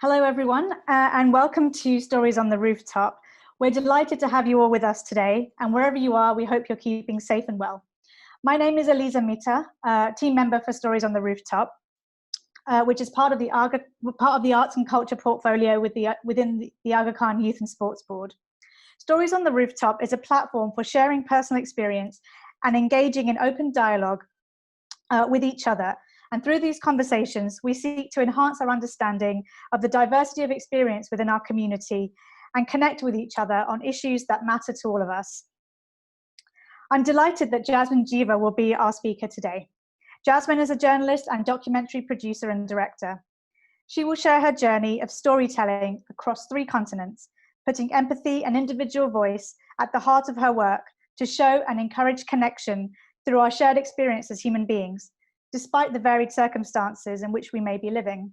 Hello, everyone, and welcome to Stories on the Rooftop. We're delighted to have you all with us today, and wherever you are, we hope you're keeping safe and well. My name is Eliza Mita, team member for Stories on the Rooftop, which is part of the Arts and Culture portfolio within the Aga Khan Youth and Sports Board. Stories on the Rooftop is a platform for sharing personal experience and engaging in open dialogue with each other. And through these conversations, we seek to enhance our understanding of the diversity of experience within our community and connect with each other on issues that matter to all of us. I'm delighted that Jazzmin Jiwa will be our speaker today. Jazzmin is a journalist and documentary producer and director. She will share her journey of storytelling across 3 continents, putting empathy and individual voice at the heart of her work to show and encourage connection through our shared experience as human beings, despite the varied circumstances in which we may be living.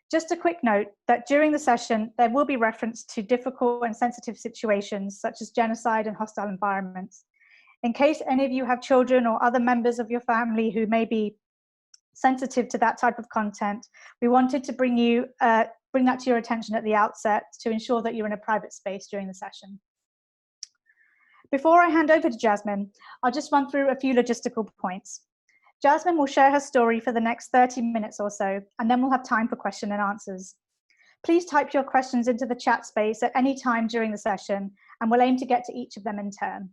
Just a quick note that during the session, there will be reference to difficult and sensitive situations such as genocide and hostile environments. In case any of you have children or other members of your family who may be sensitive to that type of content, we wanted to bring that to your attention at the outset to ensure that you're in a private space during the session. Before I hand over to Jazzmin, I'll just run through a few logistical points. Jazzmin will share her story for the next 30 minutes or so, and then we'll have time for question and answers. Please type your questions into the chat space at any time during the session, and we'll aim to get to each of them in turn.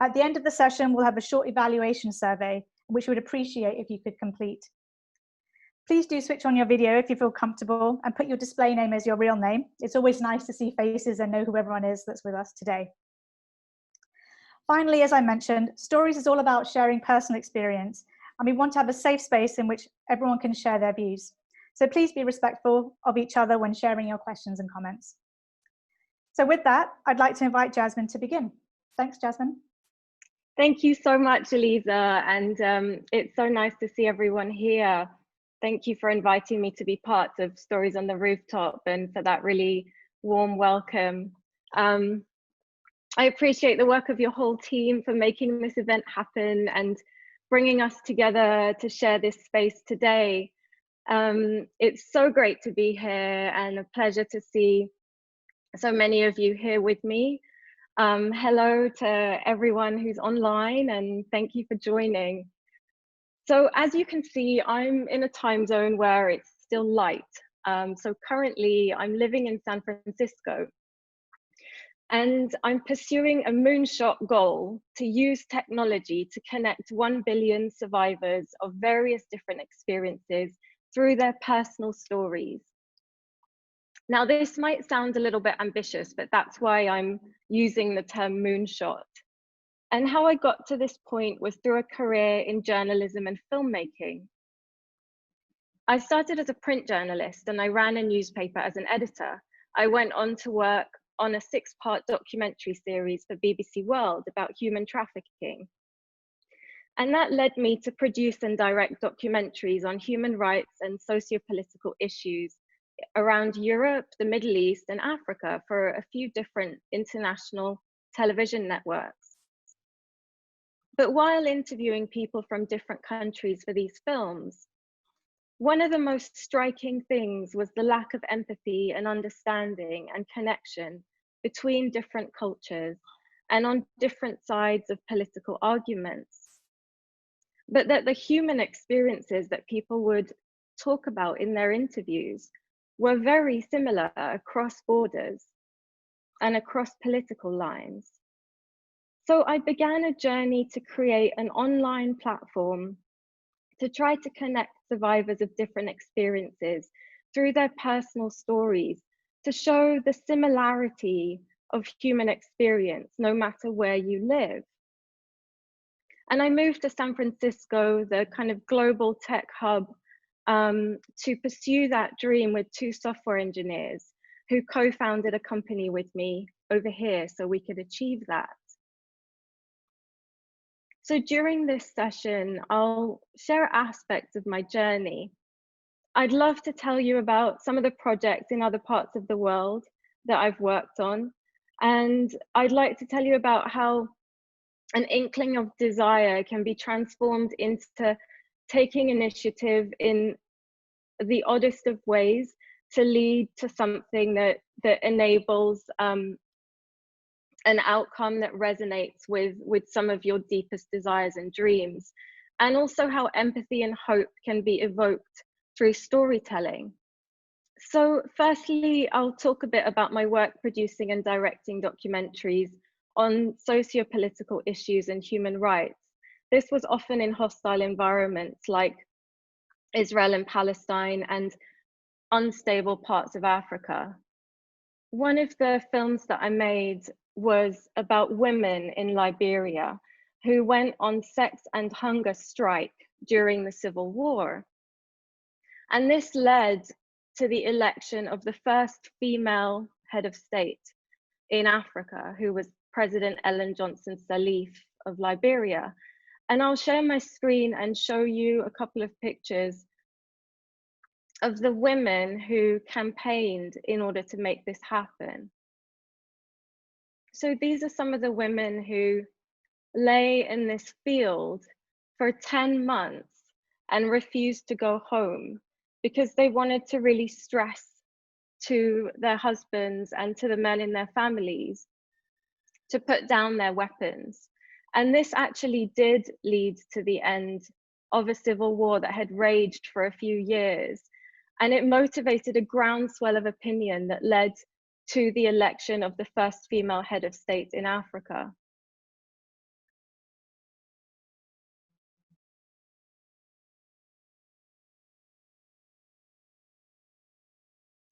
At the end of the session, we'll have a short evaluation survey, which we would appreciate if you could complete. Please do switch on your video if you feel comfortable and put your display name as your real name. It's always nice to see faces and know who everyone is that's with us today. Finally, as I mentioned, Stories is all about sharing personal experience, and we want to have a safe space in which everyone can share their views. So please be respectful of each other when sharing your questions and comments. So with that, I'd like to invite Jazzmin to begin. Thanks, Jazzmin. Thank you so much, Eliza, and it's so nice to see everyone here. Thank you for inviting me to be part of Stories on the Rooftop and for that really warm welcome. I appreciate the work of your whole team for making this event happen and bringing us together to share this space today. It's so great to be here and a pleasure to see so many of you here with me. Hello to everyone who's online and thank you for joining. So as you can see, I'm in a time zone where it's still light. So currently I'm living in San Francisco. And I'm pursuing a moonshot goal to use technology to connect 1 billion survivors of various different experiences through their personal stories. Now, this might sound a little bit ambitious, but that's why I'm using the term moonshot. And how I got to this point was through a career in journalism and filmmaking. I started as a print journalist and I ran a newspaper as an editor. I went on to work on a 6-part documentary series for BBC World about human trafficking. And that led me to produce and direct documentaries on human rights and socio-political issues around Europe, the Middle East, and Africa for a few different international television networks. But while interviewing people from different countries for these films, one of the most striking things was the lack of empathy and understanding and connection between different cultures and on different sides of political arguments. But that the human experiences that people would talk about in their interviews were very similar across borders and across political lines. So I began a journey to create an online platform to try to connect survivors of different experiences through their personal stories to show the similarity of human experience no matter where you live. And I moved to San Francisco, the kind of global tech hub, to pursue that dream with 2 software engineers who co-founded a company with me over here so we could achieve that. So during this session, I'll share aspects of my journey. I'd love to tell you about some of the projects in other parts of the world that I've worked on. And I'd like to tell you about how an inkling of desire can be transformed into taking initiative in the oddest of ways to lead to something that enables an outcome that resonates with some of your deepest desires and dreams, and also how empathy and hope can be evoked through storytelling. So firstly, I'll talk a bit about my work producing and directing documentaries on socio-political issues and human rights. This was often in hostile environments like Israel and Palestine and unstable parts of Africa. One of the films that I made was about women in Liberia who went on sex and hunger strike during the Civil War. And this led to the election of the first female head of state in Africa, who was President Ellen Johnson Sirleaf of Liberia. And I'll share my screen and show you a couple of pictures of the women who campaigned in order to make this happen. So these are some of the women who lay in this field for 10 months and refused to go home because they wanted to really stress to their husbands and to the men in their families to put down their weapons. And this actually did lead to the end of a civil war that had raged for a few years. And it motivated a groundswell of opinion that led to the election of the first female head of state in Africa.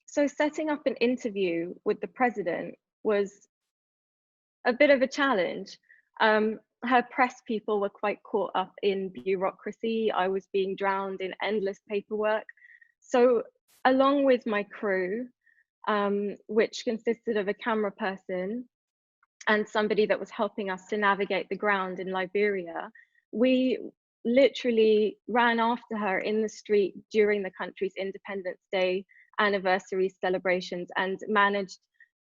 So setting up an interview with the president was a bit of a challenge. Her press people were quite caught up in bureaucracy. I was being drowned in endless paperwork. So along with my crew, which consisted of a camera person and somebody that was helping us to navigate the ground in Liberia, we literally ran after her in the street during the country's Independence Day anniversary celebrations and managed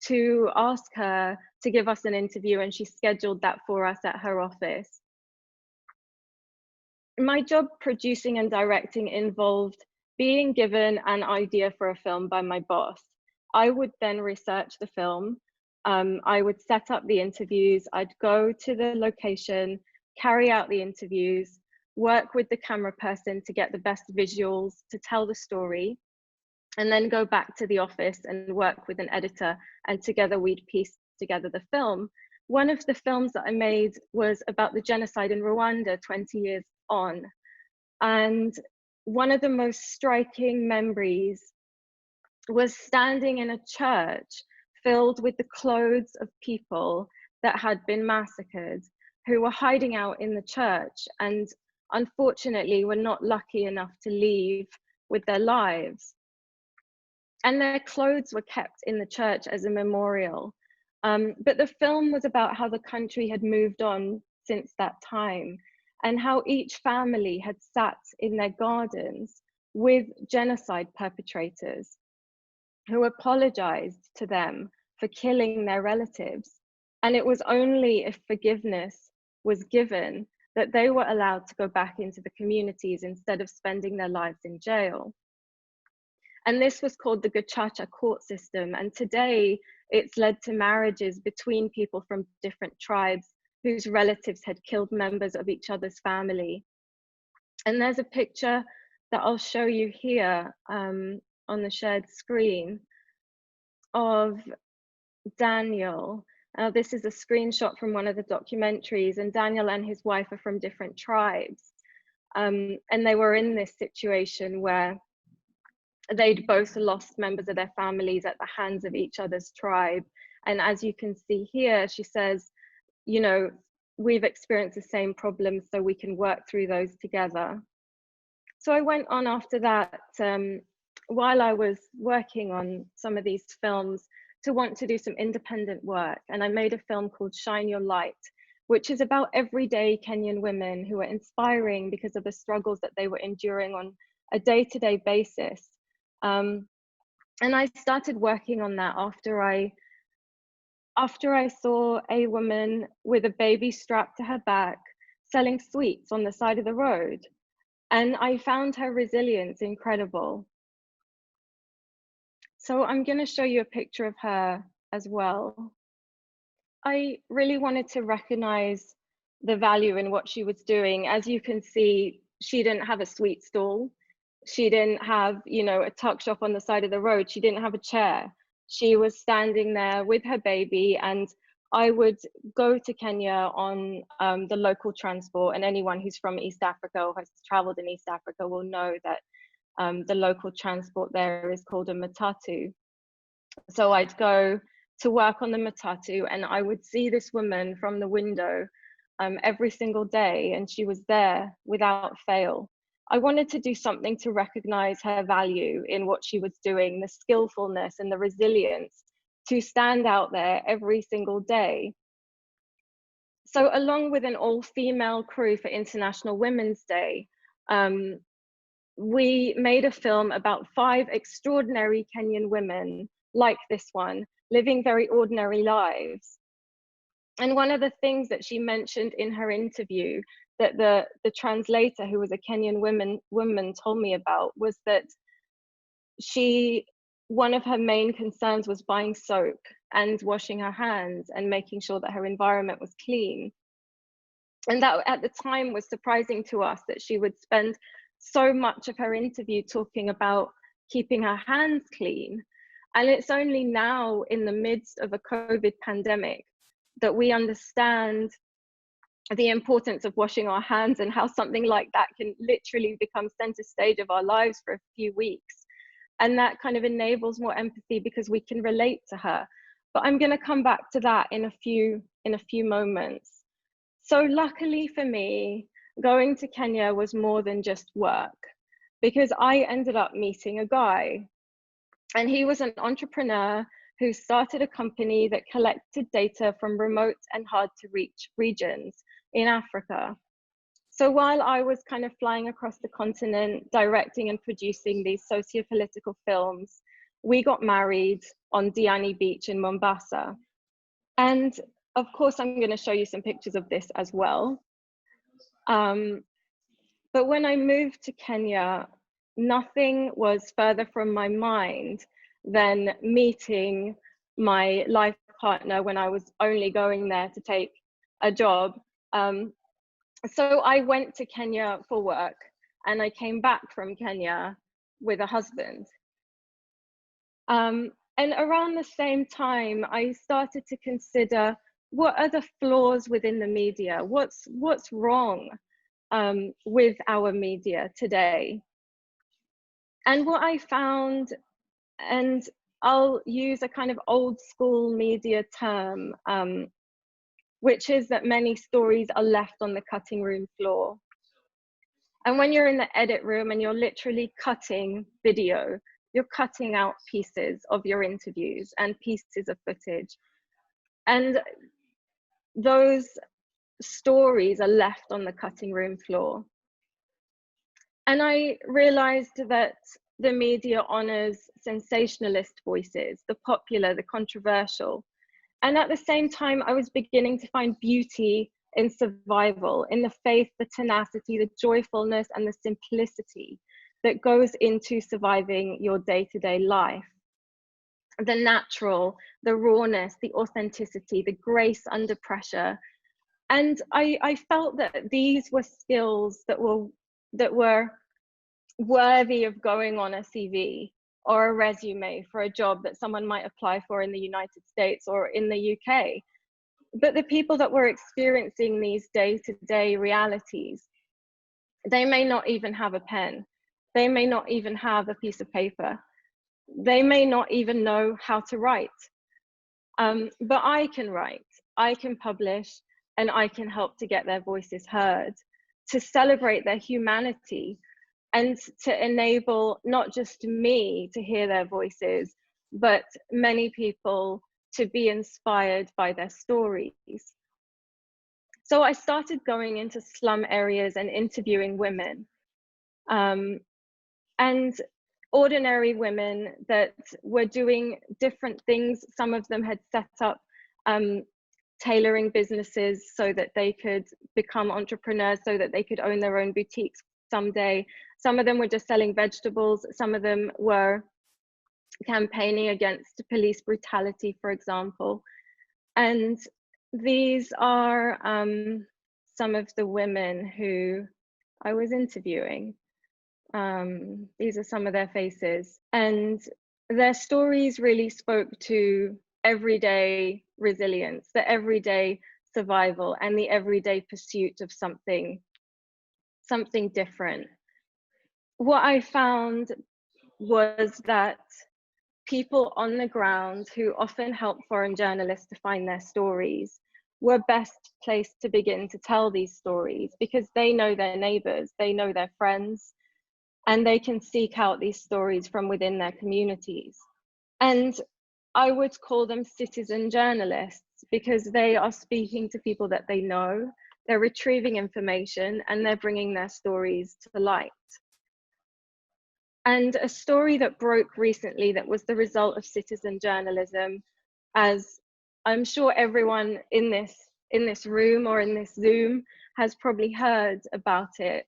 to ask her to give us an interview, and she scheduled that for us at her office. My job producing and directing involved being given an idea for a film by my boss. I would then research the film. I would set up the interviews. I'd go to the location, carry out the interviews, work with the camera person to get the best visuals to tell the story, and then go back to the office and work with an editor, and together we'd piece together the film. One of the films that I made was about the genocide in Rwanda 20 years on. And one of the most striking memories was standing in a church filled with the clothes of people that had been massacred, who were hiding out in the church and unfortunately were not lucky enough to leave with their lives. And their clothes were kept in the church as a memorial. But the film was about how the country had moved on since that time, and how each family had sat in their gardens with genocide perpetrators who apologized to them for killing their relatives. And it was only if forgiveness was given that they were allowed to go back into the communities instead of spending their lives in jail. And this was called the Gacaca court system. And today it's led to marriages between people from different tribes whose relatives had killed members of each other's family. And there's a picture that I'll show you here on the shared screen of Daniel. This is a screenshot from one of the documentaries, and Daniel and his wife are from different tribes. And they were in this situation where they'd both lost members of their families at the hands of each other's tribe. And as you can see here, she says, you know, we've experienced the same problems, so we can work through those together. So I went on after that, while I was working on some of these films, to want to do some independent work. And I made a film called Shine Your Light, which is about everyday Kenyan women who are inspiring because of the struggles that they were enduring on a day-to-day basis. And I started working on that after I saw a woman with a baby strapped to her back selling sweets on the side of the road. And I found her resilience incredible. So I'm going to show you a picture of her as well. I really wanted to recognize the value in what she was doing. As you can see, she didn't have a sweet stall. She didn't have, a tuck shop on the side of the road. She didn't have a chair. She was standing there with her baby, and I would go to Kenya on the local transport, and anyone who's from East Africa or has traveled in East Africa will know that the local transport there is called a matatu. So I'd go to work on the matatu, and I would see this woman from the window every single day, and she was there without fail. I wanted to do something to recognize her value in what she was doing, the skillfulness and the resilience to stand out there every single day. So along with an all-female crew for International Women's Day, we made a film about 5 extraordinary Kenyan women like this one, living very ordinary lives. And one of the things that she mentioned in her interview that the translator, who was a Kenyan woman told me about, was that one of her main concerns was buying soap and washing her hands and making sure that her environment was clean. And that at the time was surprising to us, that she would spend so much of her interview talking about keeping her hands clean. And it's only now, in the midst of a COVID pandemic, that we understand the importance of washing our hands and how something like that can literally become center stage of our lives for a few weeks. And that kind of enables more empathy because we can relate to her. But I'm going to come back to that in a few moments. So luckily for me, going to Kenya was more than just work, because I ended up meeting a guy, and he was an entrepreneur who started a company that collected data from remote and hard to reach regions in Africa. So while I was kind of flying across the continent, directing and producing these socio-political films, we got married on Diani Beach in Mombasa. And of course, I'm going to show you some pictures of this as well. But when I moved to Kenya, nothing was further from my mind than meeting my life partner when I was only going there to take a job. So I went to Kenya for work, and I came back from Kenya with a husband. And around the same time, I started to consider, what are the flaws within the media? What's wrong with our media today? And what I found, and I'll use a kind of old school media term, which is that many stories are left on the cutting room floor. And when you're in the edit room and you're literally cutting video, you're cutting out pieces of your interviews and pieces of footage. And those stories are left on the cutting room floor. And I realized that the media honors sensationalist voices, the popular, the controversial. And at the same time, I was beginning to find beauty in survival, in the faith, the tenacity, the joyfulness, and the simplicity that goes into surviving your day-to-day life. The natural, the rawness, the authenticity, the grace under pressure. And I felt that these were skills that were worthy of going on a CV or a resume for a job that someone might apply for in the United States or in the UK. But the people that were experiencing these day-to-day realities, they may not even have a pen. They may not even have a piece of paper. They may not even know how to write. But I can write, I can publish, and I can help to get their voices heard, to celebrate their humanity, and to enable not just me to hear their voices, but many people to be inspired by their stories. So I started going into slum areas and interviewing women, and ordinary women that were doing different things. Some of them had set up tailoring businesses so that they could become entrepreneurs, so that they could own their own boutiques someday. Some of them were just selling vegetables. Some of them were campaigning against police brutality, for example. And these are some of the women who I was interviewing. These are some of their faces, and their stories really spoke to everyday resilience, the everyday survival, and the everyday pursuit of something different. What I found was that people on the ground who often help foreign journalists to find their stories were best placed to begin to tell these stories, because they know their neighbors, they know their friends, and they can seek out these stories from within their communities. And I would call them citizen journalists, because they are speaking to people that they know, they're retrieving information, and they're bringing their stories to light. And a story that broke recently that was the result of citizen journalism, as I'm sure everyone in this room or in this Zoom has probably heard about it.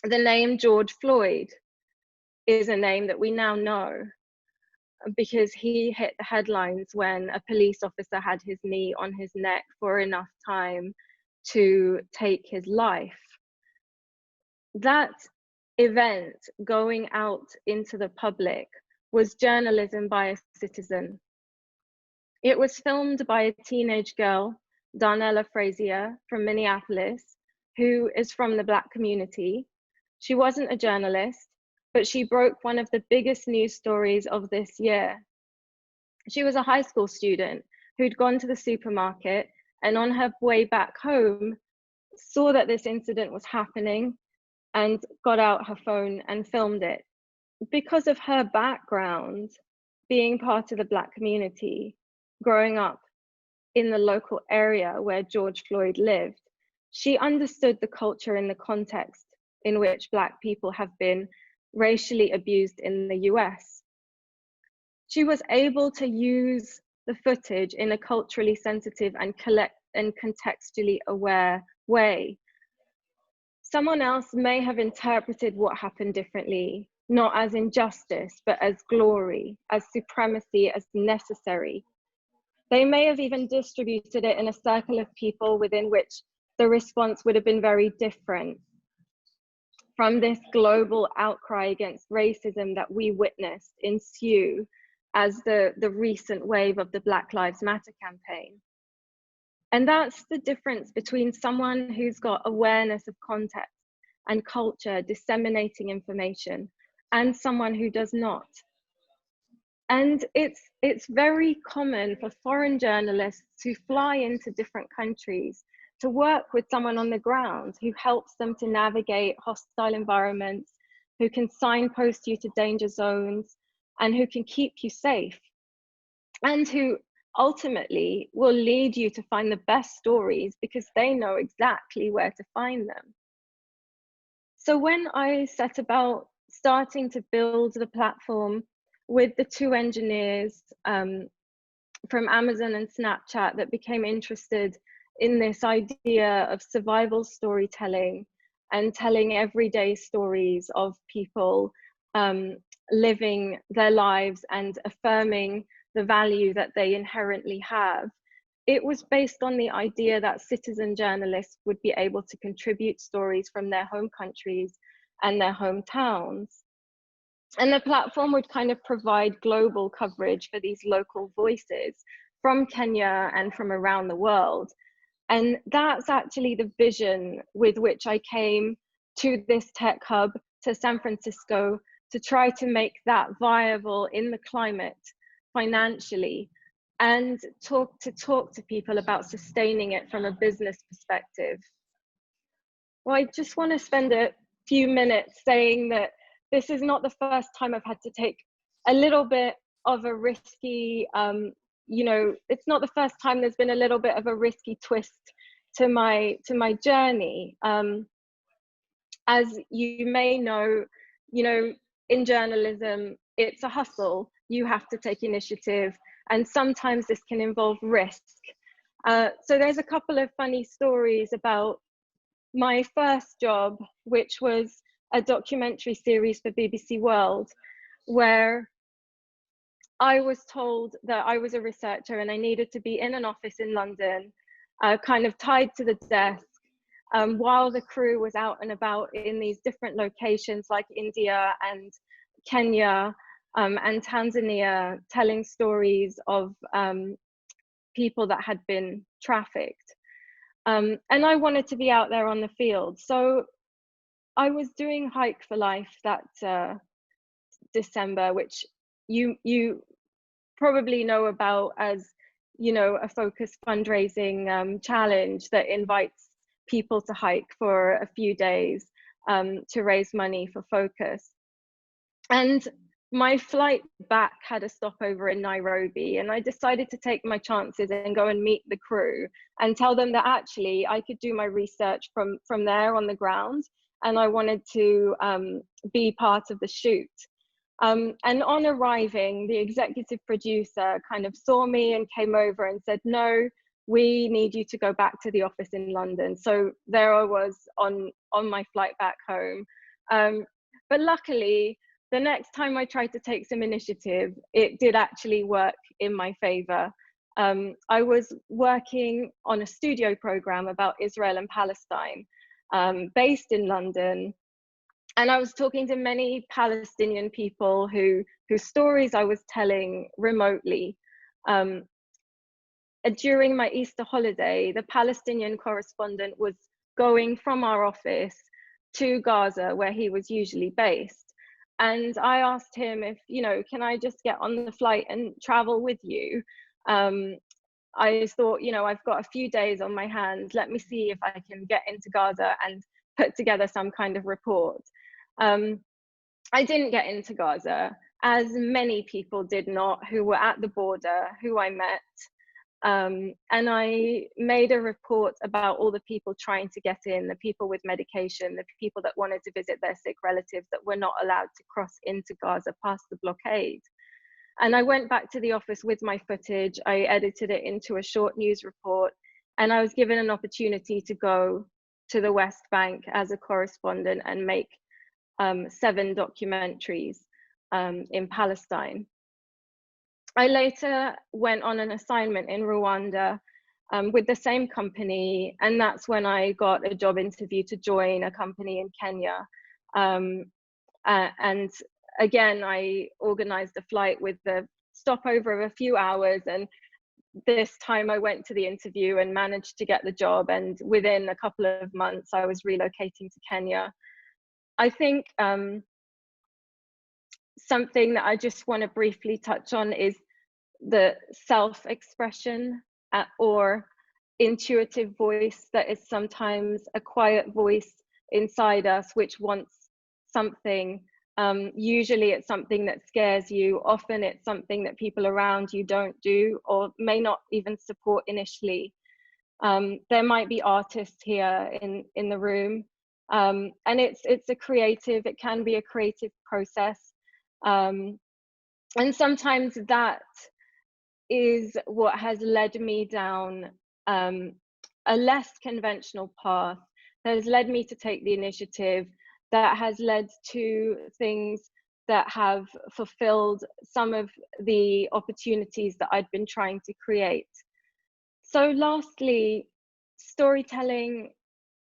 The name George Floyd is a name that we now know, because he hit the headlines when a police officer had his knee on his neck for enough time to take his life. That event going out into the public was journalism by a citizen. It was filmed by a teenage girl, Darnella Frazier, from Minneapolis, who is from the Black community. She wasn't a journalist, but she broke one of the biggest news stories of this year. She was a high school student who'd gone to the supermarket, and on her way back home, saw that this incident was happening and got out her phone and filmed it. Because of her background, being part of the Black community, growing up in the local area where George Floyd lived, she understood the culture and the context in which Black people have been racially abused in the US. She was able to use the footage in a culturally sensitive and contextually aware way. Someone else may have interpreted what happened differently, not as injustice, but as glory, as supremacy, as necessary. They may have even distributed it in a circle of people within which the response would have been very different from this global outcry against racism that we witnessed ensue as the recent wave of the Black Lives Matter campaign. And that's the difference between someone who's got awareness of context and culture disseminating information and someone who does not. And it's very common for foreign journalists to fly into different countries to work with someone on the ground who helps them to navigate hostile environments, who can signpost you to danger zones, and who can keep you safe, and who ultimately will lead you to find the best stories because they know exactly where to find them. So when I set about starting to build the platform with the two engineers from Amazon and Snapchat that became interested in this idea of survival storytelling and telling everyday stories of people living their lives and affirming the value that they inherently have, it was based on the idea that citizen journalists would be able to contribute stories from their home countries and their hometowns. And the platform would kind of provide global coverage for these local voices from Kenya and from around the world. And that's actually the vision with which I came to this tech hub, to San Francisco, to try to make that viable in the climate financially, and talk to people about sustaining it from a business perspective. Well, I just want to spend a few minutes saying that this is not the first time I've had to take a little bit of a risky, it's not the first time there's been a little bit of a risky twist to my journey. As you may know, in journalism, it's a hustle. You have to take initiative, and sometimes this can involve risk. So there's a couple of funny stories about my first job, which was a documentary series for BBC World, where I was told that I was a researcher and I needed to be in an office in London, kind of tied to the desk, while the crew was out and about in these different locations like India and Kenya and Tanzania, telling stories of people that had been trafficked. And I wanted to be out there on the field. So I was doing Hike for Life that December, which you probably know about as, you know, a focused fundraising challenge that invites people to hike for a few days to raise money for Focus. And my flight back had a stopover in Nairobi, and I decided to take my chances and go and meet the crew and tell them that actually I could do my research from there on the ground, and I wanted to be part of the shoot. And on arriving, the executive producer kind of saw me and came over and said, no, we need you to go back to the office in London. So there I was on my flight back home. But luckily, the next time I tried to take some initiative, it did actually work in my favor. I was working on a studio program about Israel and Palestine, based in London. And I was talking to many Palestinian people whose stories I was telling remotely. During my Easter holiday, the Palestinian correspondent was going from our office to Gaza, where he was usually based. And I asked him if, you know, can I just get on the flight and travel with you? I thought, you know, I've got a few days on my hands. Let me see if I can get into Gaza and put together some kind of report. I didn't get into Gaza, as many people did not who were at the border, who I met. And I made a report about all the people trying to get in, the people with medication, the people that wanted to visit their sick relatives that were not allowed to cross into Gaza past the blockade. And I went back to the office with my footage. I edited it into a short news report, and I was given an opportunity to go to the West Bank as a correspondent and make 7 documentaries in Palestine. I later went on an assignment in Rwanda with the same company, and that's when I got a job interview to join a company in Kenya. And again, I organized a flight with the stopover of a few hours, and this time I went to the interview and managed to get the job, and within a couple of months I was relocating to Kenya. I think something that I just want to briefly touch on is the self-expression or intuitive voice that is sometimes a quiet voice inside us which wants something. Usually it's something that scares you. Often it's something that people around you don't do or may not even support initially. There might be artists here in the room, and it's a creative, it can be a creative process. And sometimes that is what has led me down a less conventional path, that has led me to take the initiative, that has led to things that have fulfilled some of the opportunities that I'd been trying to create. So lastly, storytelling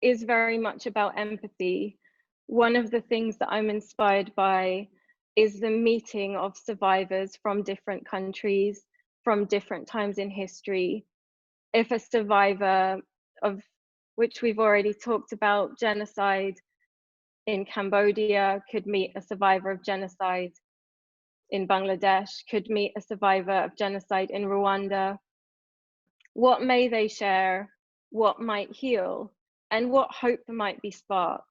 is very much about empathy. One of the things that I'm inspired by is the meeting of survivors from different countries, from different times in history. If a survivor of, which we've already talked about, genocide in Cambodia could meet a survivor of genocide in Bangladesh, could meet a survivor of genocide in Rwanda, what may they share? What might heal? And what hope might be sparked?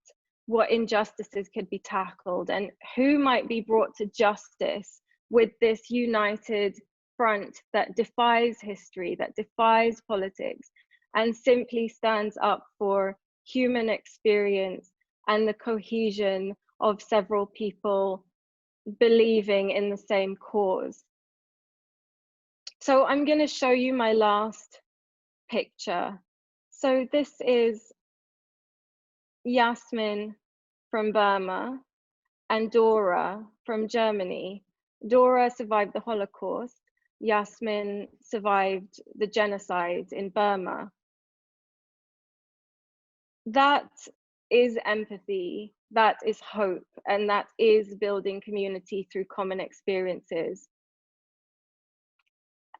What injustices could be tackled? And who might be brought to justice with this united front that defies history, that defies politics, and simply stands up for human experience and the cohesion of several people believing in the same cause? So I'm going to show you my last picture. So this is Jazzmin from Burma and Dora from Germany. Dora survived the Holocaust. Jazzmin survived the genocide in Burma. That is empathy, that is hope, and that is building community through common experiences.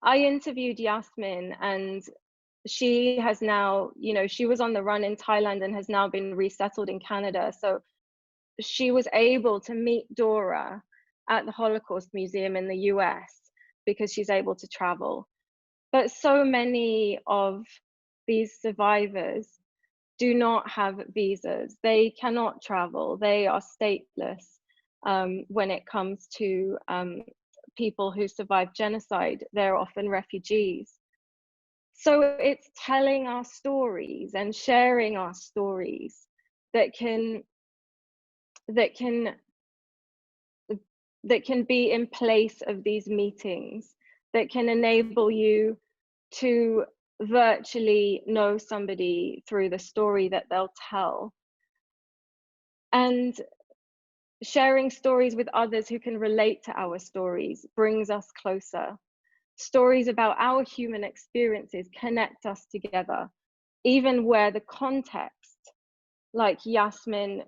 I interviewed Jazzmin, and she has now, she was on the run in Thailand and has now been resettled in Canada. So she was able to meet Dora at the Holocaust Museum in the US because she's able to travel. But so many of these survivors do not have visas. They cannot travel. They are stateless when it comes to people who survived genocide. They're often refugees. So it's telling our stories and sharing our stories that can be in place of these meetings, that can enable you to virtually know somebody through the story that they'll tell. And sharing stories with others who can relate to our stories brings us closer. Stories about our human experiences connect us together, even where the context, like Jazzmin,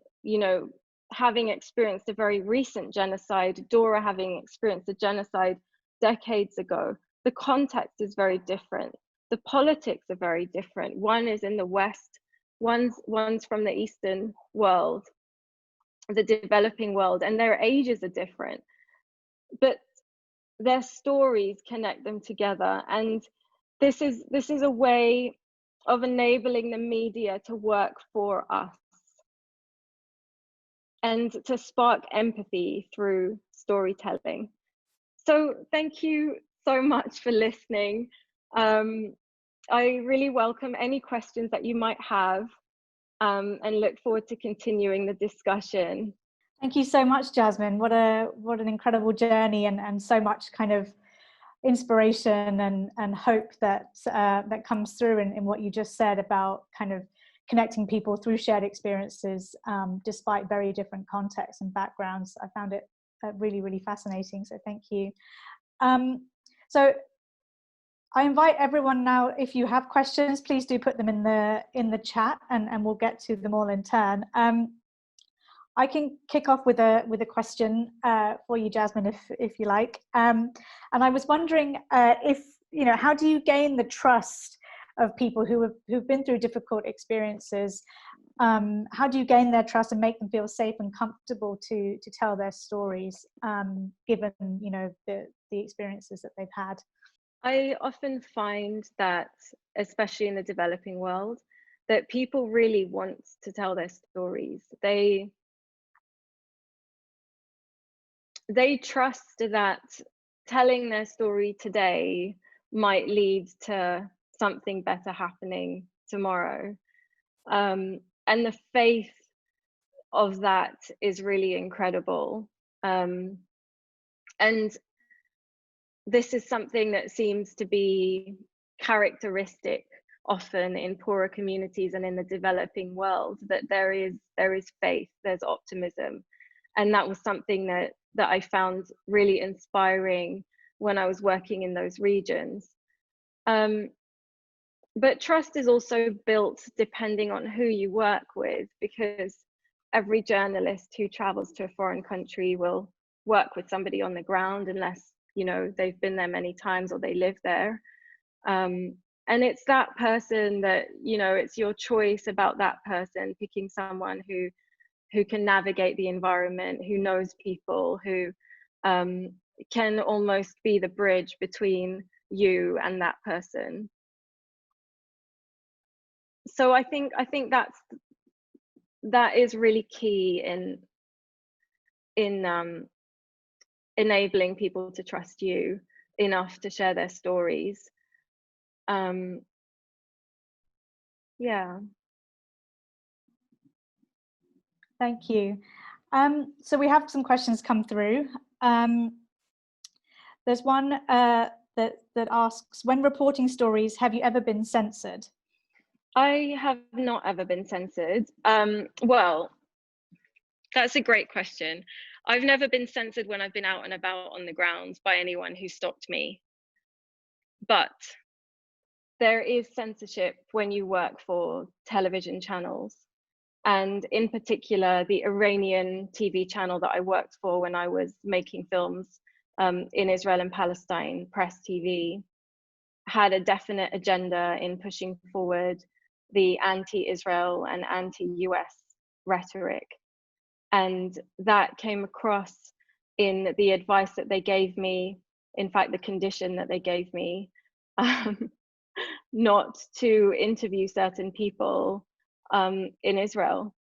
having experienced a very recent genocide, Dora having experienced a genocide decades ago, the context is very different. The politics are very different. One is in the West, one's from the Eastern world, the developing world, and their ages are different. But their stories connect them together. And this is a way of enabling the media to work for us and to spark empathy through storytelling. So thank you so much for listening. I really welcome any questions that you might have and look forward to continuing the discussion. Thank you so much, Jazzmin. What an incredible journey, and so much kind of inspiration and hope that comes through in what you just said about kind of connecting people through shared experiences, despite very different contexts and backgrounds. I found it really, really fascinating. So thank you. So I invite everyone now, if you have questions, please do put them in the chat, and we'll get to them all in turn. I can kick off with a question for you, Jazzmin, if you like. And I was wondering if, how do you gain the trust of people who've been through difficult experiences? How do you gain their trust and make them feel safe and comfortable to tell their stories, given the experiences that they've had? I often find that, especially in the developing world, that people really want to tell their stories. They trust that telling their story today might lead to something better happening tomorrow. And the faith of that is really incredible. And this is something that seems to be characteristic often in poorer communities and in the developing world, that there is faith, there's optimism. And that was something that I found really inspiring when I was working in those regions. But trust is also built depending on who you work with, because every journalist who travels to a foreign country will work with somebody on the ground, unless they've been there many times or they live there. And it's that person that, it's your choice about that person, picking someone who can navigate the environment, who knows people, who can almost be the bridge between you and that person. So I think that is really key in enabling people to trust you enough to share their stories. Yeah. Thank you. So we have some questions come through. There's one that asks, when reporting stories, have you ever been censored? I have not ever been censored. Well, that's a great question. I've never been censored when I've been out and about on the ground by anyone who stopped me. But there is censorship when you work for television channels. And in particular, the Iranian TV channel that I worked for when I was making films in Israel and Palestine, Press TV, had a definite agenda in pushing forward the anti-Israel and anti-US rhetoric. And that came across in the advice that they gave me, in fact, the condition that they gave me, not to interview certain people in Israel.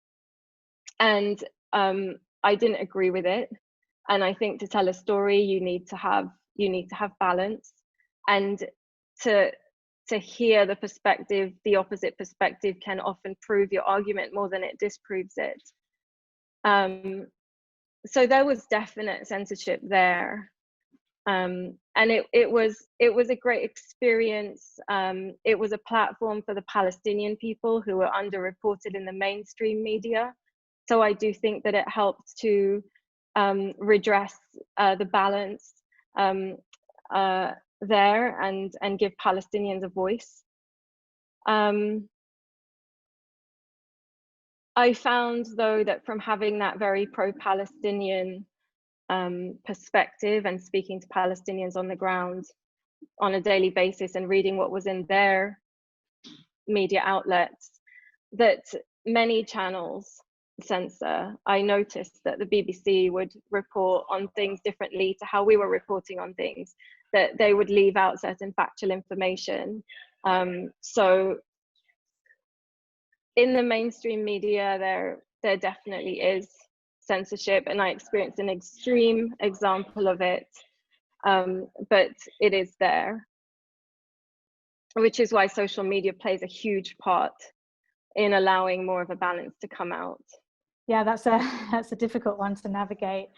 And I didn't agree with it. And I think to tell a story, you need to have balance, and to hear the perspective, the opposite perspective, can often prove your argument more than it disproves it. So there was definite censorship there. And it was a great experience. It was a platform for the Palestinian people who were underreported in the mainstream media. So I do think that it helped to redress the balance there and give Palestinians a voice. I found, though, that from having that very pro-Palestinian perspective and speaking to Palestinians on the ground on a daily basis and reading what was in their media outlets, that many channels censor. I noticed that the BBC would report on things differently to how we were reporting on things, that they would leave out certain factual information. So in the mainstream media, there definitely is censorship, and I experienced an extreme example of it, but it is there, which is why social media plays a huge part in allowing more of a balance to come out. Yeah, that's a difficult one to navigate.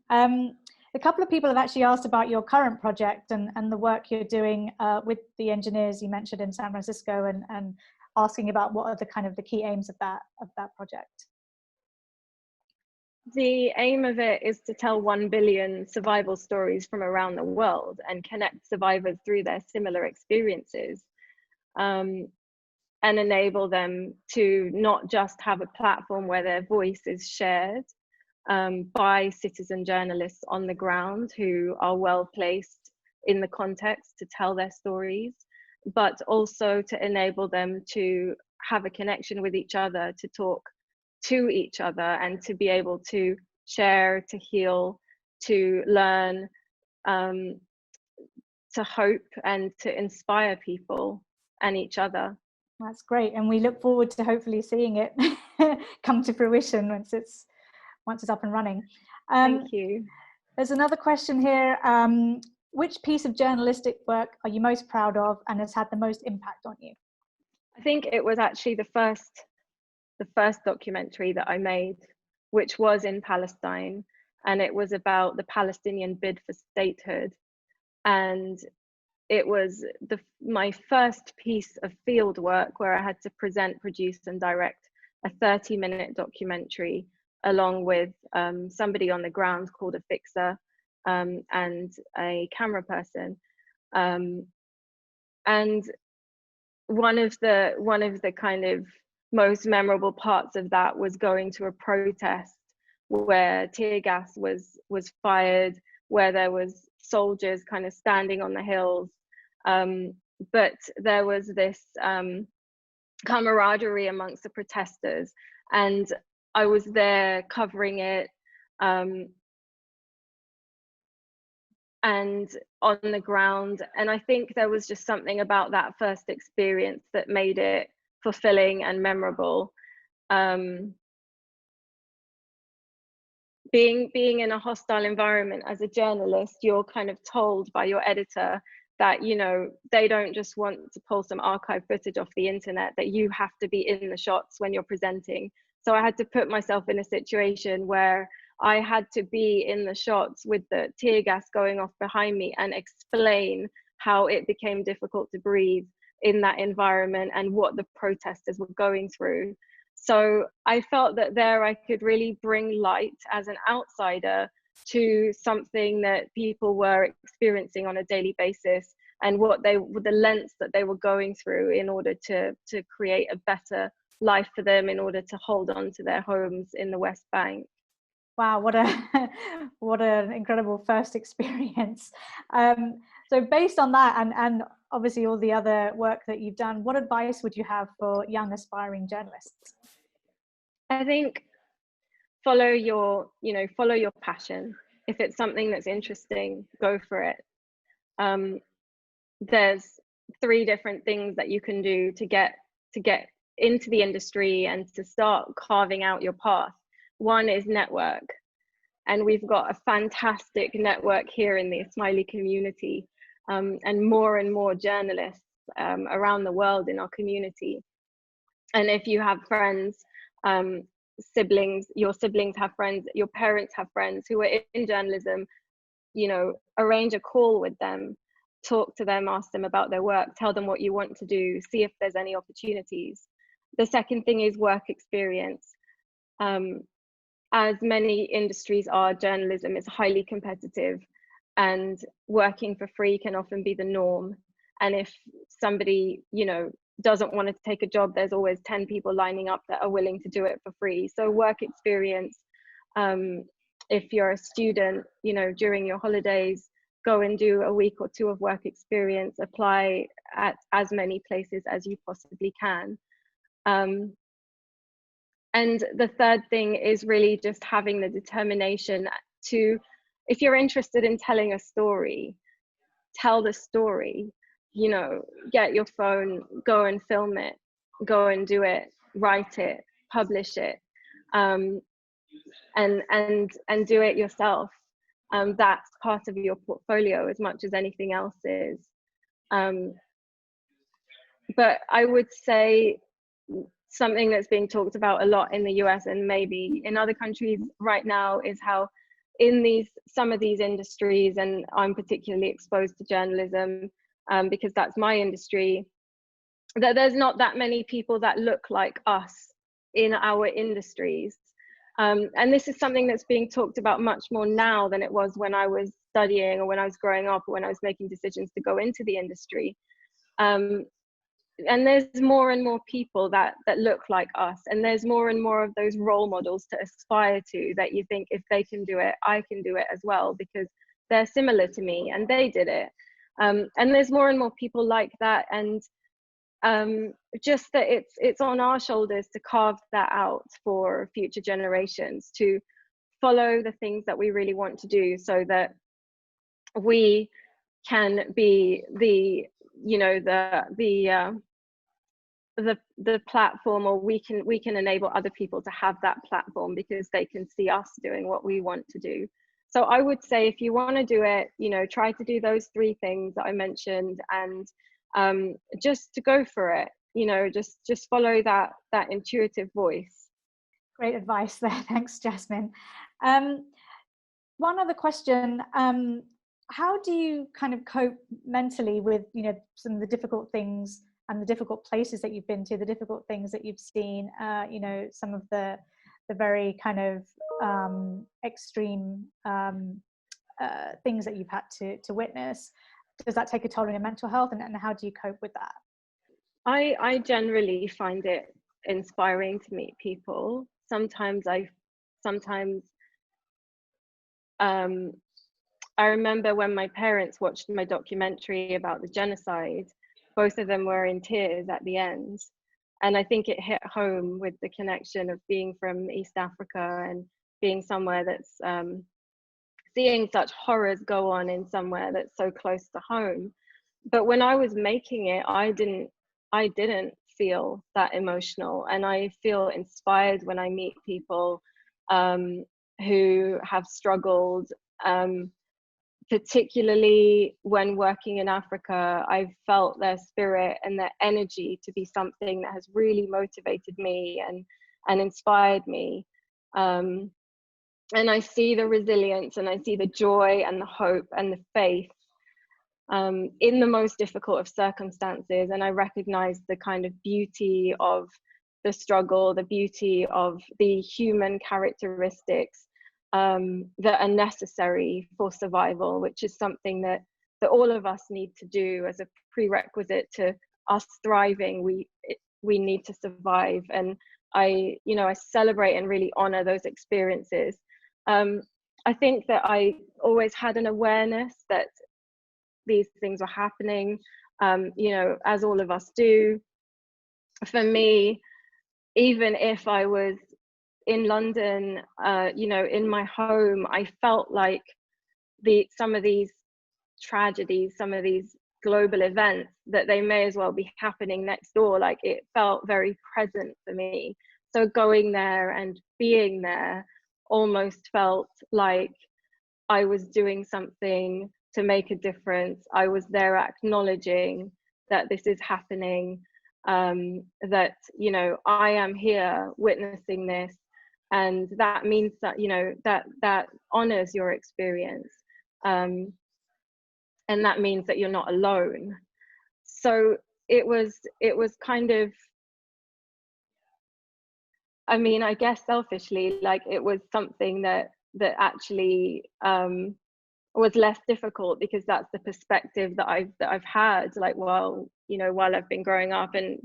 A couple of people have actually asked about your current project and the work you're doing with the engineers you mentioned in San Francisco, and asking about what are the key aims of that project. The aim of it is to tell 1 billion survival stories from around the world and connect survivors through their similar experiences, and enable them to not just have a platform where their voice is shared by citizen journalists on the ground who are well placed in the context to tell their stories, but also to enable them to have a connection with each other, to talk to each other, and to be able to share, to heal, to learn, to hope, and to inspire people and each other. That's great, and we look forward to hopefully seeing it come to fruition once it's up and running. Thank you. There's another question here. Which piece of journalistic work are you most proud of and has had the most impact on you? I think it was actually the first documentary that I made, which was in Palestine, and it was about the Palestinian bid for statehood. And it was my first piece of field work where I had to present, produce, and direct a 30-minute documentary along with somebody on the ground called a fixer and a camera person. And one of the kind of most memorable parts of that was going to a protest where tear gas was fired, where there was soldiers kind of standing on the hills, but there was this camaraderie amongst the protesters, and I was there covering it and on the ground, and I think there was just something about that first experience that made it fulfilling and memorable. Being in a hostile environment as a journalist, you're kind of told by your editor that, you know, they don't just want to pull some archive footage off the internet, that you have to be in the shots when you're presenting. So I had to put myself in a situation where I had to be in the shots with the tear gas going off behind me and explain how it became difficult to breathe in that environment and what the protesters were going through. So I felt that there I could really bring light as an outsider to something that people were experiencing on a daily basis, and the lens that they were going through in order to create a better life for them, in order to hold on to their homes in the West Bank. Wow, what an incredible first experience. So based on that, and obviously all the other work that you've done, what advice would you have for young aspiring journalists? I think follow your passion. If it's something that's interesting, go for it. There's 3 different things that you can do to get into the industry and to start carving out your path. One is network, and we've got a fantastic network here in the Ismaili community, and more journalists around the world in our community. And if you have friends, siblings, your siblings have friends, your parents have friends who are in journalism, arrange a call with them, talk to them, ask them about their work, tell them what you want to do, see if there's any opportunities. The second thing is work experience. As many industries are, journalism is highly competitive, and working for free can often be the norm. And if somebody, doesn't want to take a job, there's always 10 people lining up that are willing to do it for free. So work experience. If you're a student, during your holidays, go and do a week or 2 of work experience, apply at as many places as you possibly can. And the third thing is really just having the determination to, if you're interested in telling a story, tell the story, get your phone, go and film it, go and do it, write it, publish it, and do it yourself. That's part of your portfolio as much as anything else is. But I would say something that's being talked about a lot in the US and maybe in other countries right now is how in some of these industries, and I'm particularly exposed to journalism because that's my industry, that there's not that many people that look like us in our industries. And this is something that's being talked about much more now than it was when I was studying or when I was growing up or when I was making decisions to go into the industry. And there's more and more people that look like us, and there's more and more of those role models to aspire to, that you think if they can do it, I can do it as well, because they're similar to me and they did it. And there's more and more people like that, and just that it's on our shoulders to carve that out for future generations, to follow the things that we really want to do, so that we can be the platform, or we can enable other people to have that platform because they can see us doing what we want to do. So I would say, if you want to do it, try to do those 3 things that I mentioned, and just to go for it, just follow that intuitive voice. Great advice there. Thanks, Jazzmin. One other question. How do you kind of cope mentally with, some of the difficult things and the difficult places that you've been to, the difficult things that you've seen, some of the very kind of extreme things that you've had to witness? Does that take a toll on your mental health, and how do you cope with that? I generally find it inspiring to meet people. Sometimes I remember when my parents watched my documentary about the genocide, both of them were in tears at the end. And I think it hit home with the connection of being from East Africa and being somewhere that's seeing such horrors go on in somewhere that's so close to home. But when I was making it, I didn't feel that emotional, and I feel inspired when I meet people who have struggled. Particularly when working in Africa, I've felt their spirit and their energy to be something that has really motivated me and inspired me. And I see the resilience, and I see the joy and the hope and the faith in the most difficult of circumstances. And I recognize the kind of beauty of the struggle, the beauty of the human characteristics that are necessary for survival, which is something that all of us need to do as a prerequisite to us thriving. We need to survive, and I celebrate and really honor those experiences. I think that I always had an awareness that these things were happening, as all of us do. For me, even if I was in London, in my home, I felt like some of these tragedies, some of these global events, that they may as well be happening next door. Like, it felt very present for me. So going there and being there almost felt like I was doing something to make a difference. I was there acknowledging that this is happening, that, I am here witnessing this, and that means that, that honors your experience. And that means that you're not alone. So it was kind of, I guess selfishly, like, it was something that actually was less difficult, because that's the perspective that I've had, like, while I've been growing up, and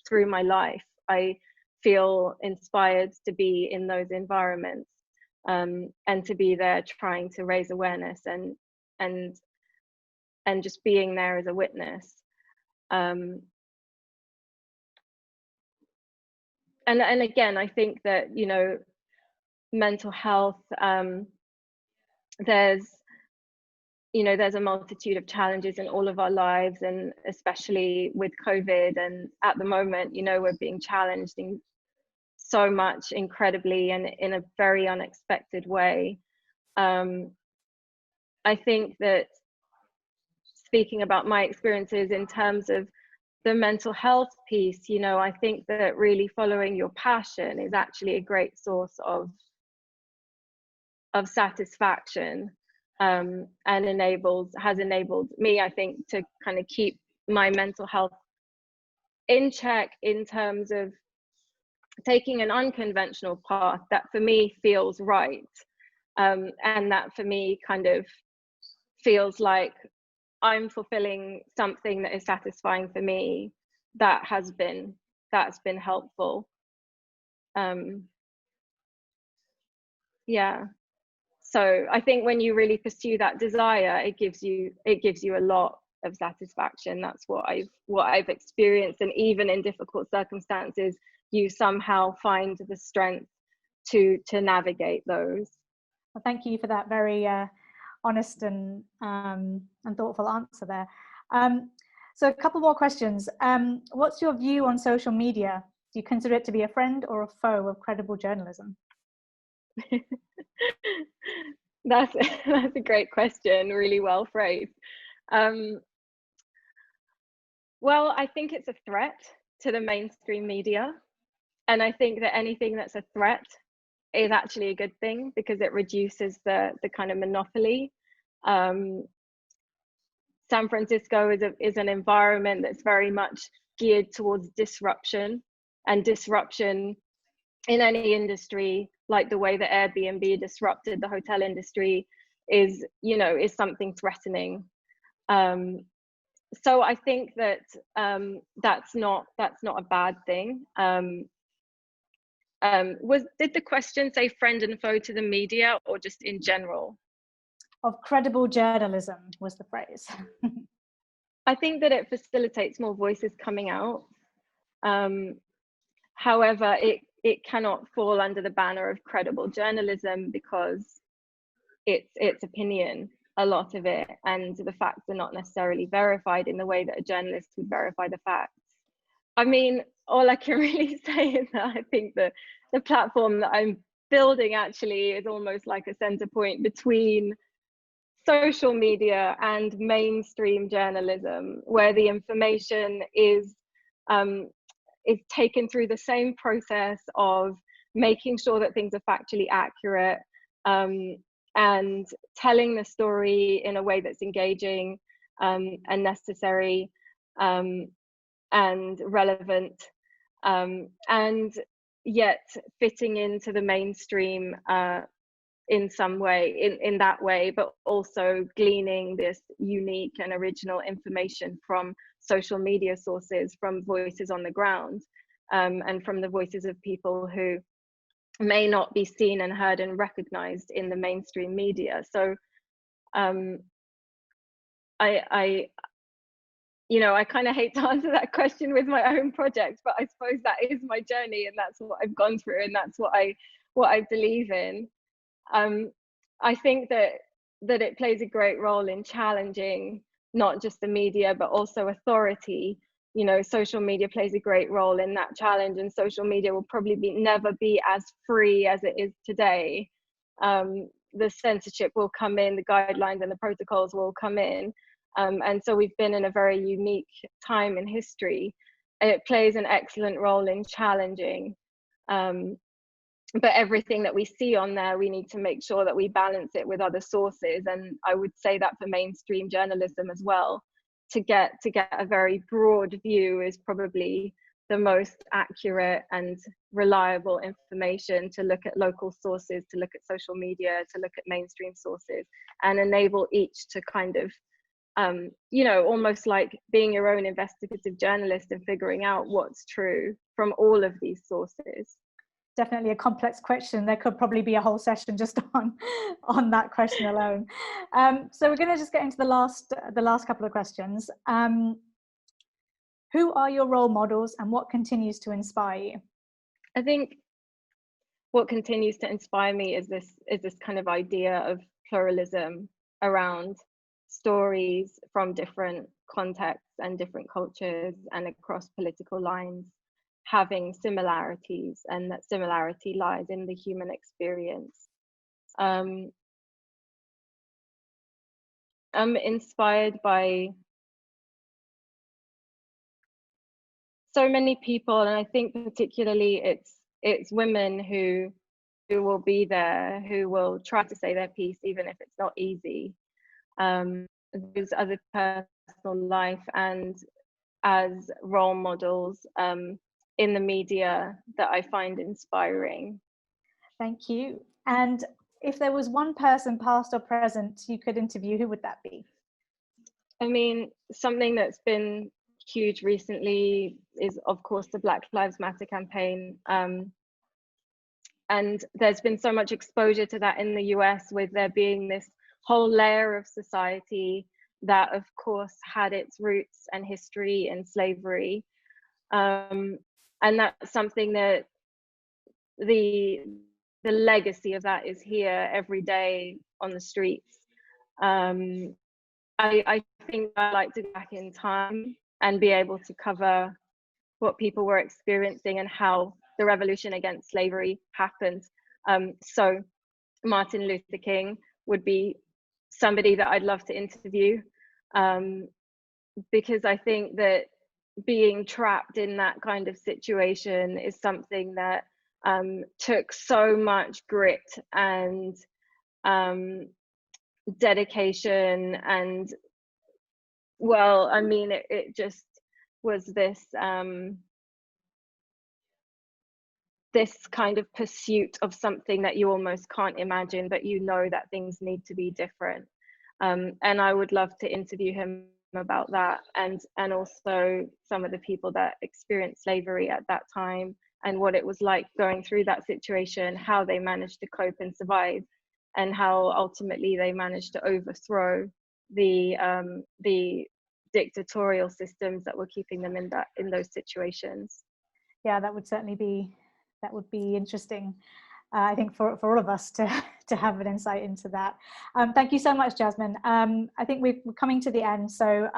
through my life, I feel inspired to be in those environments, and to be there trying to raise awareness and just being there as a witness. And again, I think that, mental health, there's a multitude of challenges in all of our lives, and especially with COVID, and at the moment, we're being challenged in so much, incredibly, and in a very unexpected way. I think that, speaking about my experiences in terms of the mental health piece, I think that really following your passion is actually a great source of satisfaction, and has enabled me, I think, to kind of keep my mental health in check, in terms of taking an unconventional path that for me feels right, and that for me kind of feels like I'm fulfilling something that is satisfying for me, that's been helpful. Yeah. So I think when you really pursue that desire, it gives you a lot of satisfaction. That's what I've experienced, and even in difficult circumstances, you somehow find the strength to navigate those. Well, thank you for that very honest and thoughtful answer there. So a couple more questions. What's your view on social media? Do you consider it to be a friend or a foe of credible journalism? That's a great question, really well phrased. Well, I think it's a threat to the mainstream media, and I think that anything that's a threat is actually a good thing, because it reduces the kind of monopoly. San Francisco is an environment that's very much geared towards disruption, and disruption in any industry, like the way that Airbnb disrupted the hotel industry, is something threatening. So I think that that's not a bad thing. Did the question say friend and foe to the media, or just in general? Of credible journalism was the phrase. I think that it facilitates more voices coming out. However, it cannot fall under the banner of credible journalism, because it's opinion, a lot of it, and the facts are not necessarily verified in the way that a journalist would verify the facts. I mean, all I can really say is that I think that the platform that I'm building actually is almost like a center point between social media and mainstream journalism, where the information is taken through the same process of making sure that things are factually accurate, and telling the story in a way that's engaging, and necessary, and relevant, and yet fitting into the mainstream in some way, in that way, but also gleaning this unique and original information from social media sources, from voices on the ground, and from the voices of people who may not be seen and heard and recognized in the mainstream media. So I kind of hate to answer that question with my own project, but I suppose that is my journey, and that's what I've gone through, and that's what I believe in. I think that it plays a great role in challenging not just the media, but also authority. You know, social media plays a great role in that challenge, and social media will probably never be as free as it is today. The censorship will come in, the guidelines and the protocols will come in. And so we've been in a very unique time in history. It plays an excellent role in challenging. But everything that we see on there, we need to make sure that we balance it with other sources. And I would say that for mainstream journalism as well, to get a very broad view is probably the most accurate and reliable information, to look at local sources, to look at social media, to look at mainstream sources, and enable each to kind of, almost like being your own investigative journalist and figuring out what's true from all of these sources. Definitely a complex question. There could probably be a whole session just on that question alone. So we're going to just get into the last couple of questions. Who are your role models, and what continues to inspire you? I think what continues to inspire me is this kind of idea of pluralism around stories from different contexts and different cultures and across political lines, having similarities, and that similarity lies in the human experience. I'm inspired by so many people, and I think particularly it's women who will be there, who will try to say their piece even if it's not easy. There's other personal life and as role models in the media that I find inspiring. Thank you. And if there was one person, past or present, you could interview, who would that be? I mean, something that's been huge recently is, of course, the Black Lives Matter campaign. And there's been so much exposure to that in the US, with there being this whole layer of society that, of course, had its roots and history in slavery. And that's something that the legacy of that is here every day on the streets. I think I like to go back in time and be able to cover what people were experiencing and how the revolution against slavery happened. So Martin Luther King would be somebody that I'd love to interview, because I think that being trapped in that kind of situation is something that took so much grit and dedication, and well, I mean, it just was this this kind of pursuit of something that you almost can't imagine, but you know that things need to be different. And I would love to interview him about that, and also some of the people that experienced slavery at that time and what it was like going through that situation, how they managed to cope and survive, and how ultimately they managed to overthrow the dictatorial systems that were keeping them in those situations. Yeah, that would certainly be interesting. I think for all of us to have an insight into that. Thank you so much, Jazzmin. I think we're coming to the end, so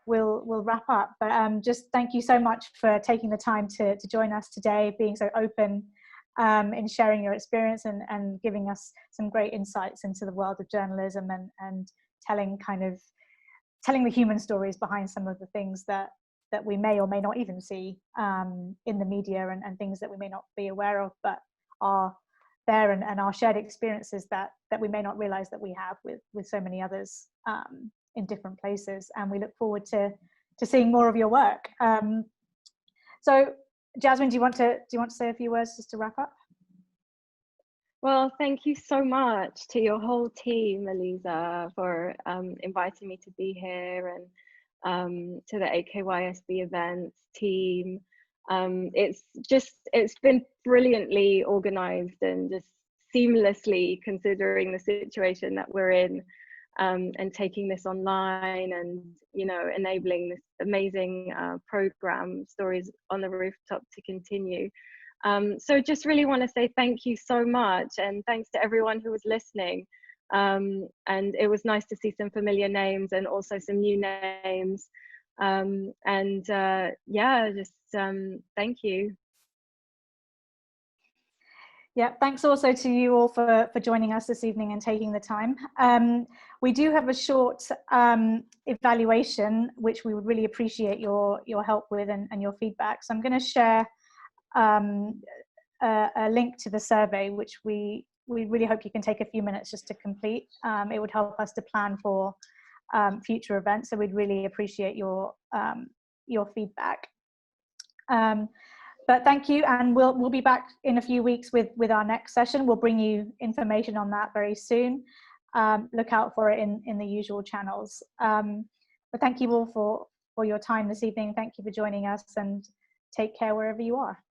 we'll wrap up. But just thank you so much for taking the time to join us today, being so open in sharing your experience and giving us some great insights into the world of journalism and telling the human stories behind some of the things that we may or may not even see in the media, and things that we may not be aware of, but are there, and our shared experiences that we may not realize that we have with so many others in different places. And we look forward to seeing more of your work. So Jazzmin, do you want to say a few words just to wrap up? Well, thank you so much to your whole team, Eliza, for inviting me to be here, and to the AKYSB events team. It's been brilliantly organized and just seamlessly, considering the situation that we're in, and taking this online, and enabling this amazing program, Stories on the Rooftop, to continue. So just really want to say thank you so much, and thanks to everyone who was listening. And it was nice to see some familiar names and also some new names. Yeah, just thank you. Yeah, thanks also to you all for joining us this evening and taking the time. We do have a short evaluation, which we would really appreciate your help with and your feedback. So I'm going to share a link to the survey, which we really hope you can take a few minutes just to complete. It would help us to plan for future events, so we'd really appreciate your feedback. But thank you, and we'll be back in a few weeks with our next session. We'll bring you information on that very soon. Look out for it in the usual channels. But thank you all for your time this evening. Thank you for joining us, and take care wherever you are.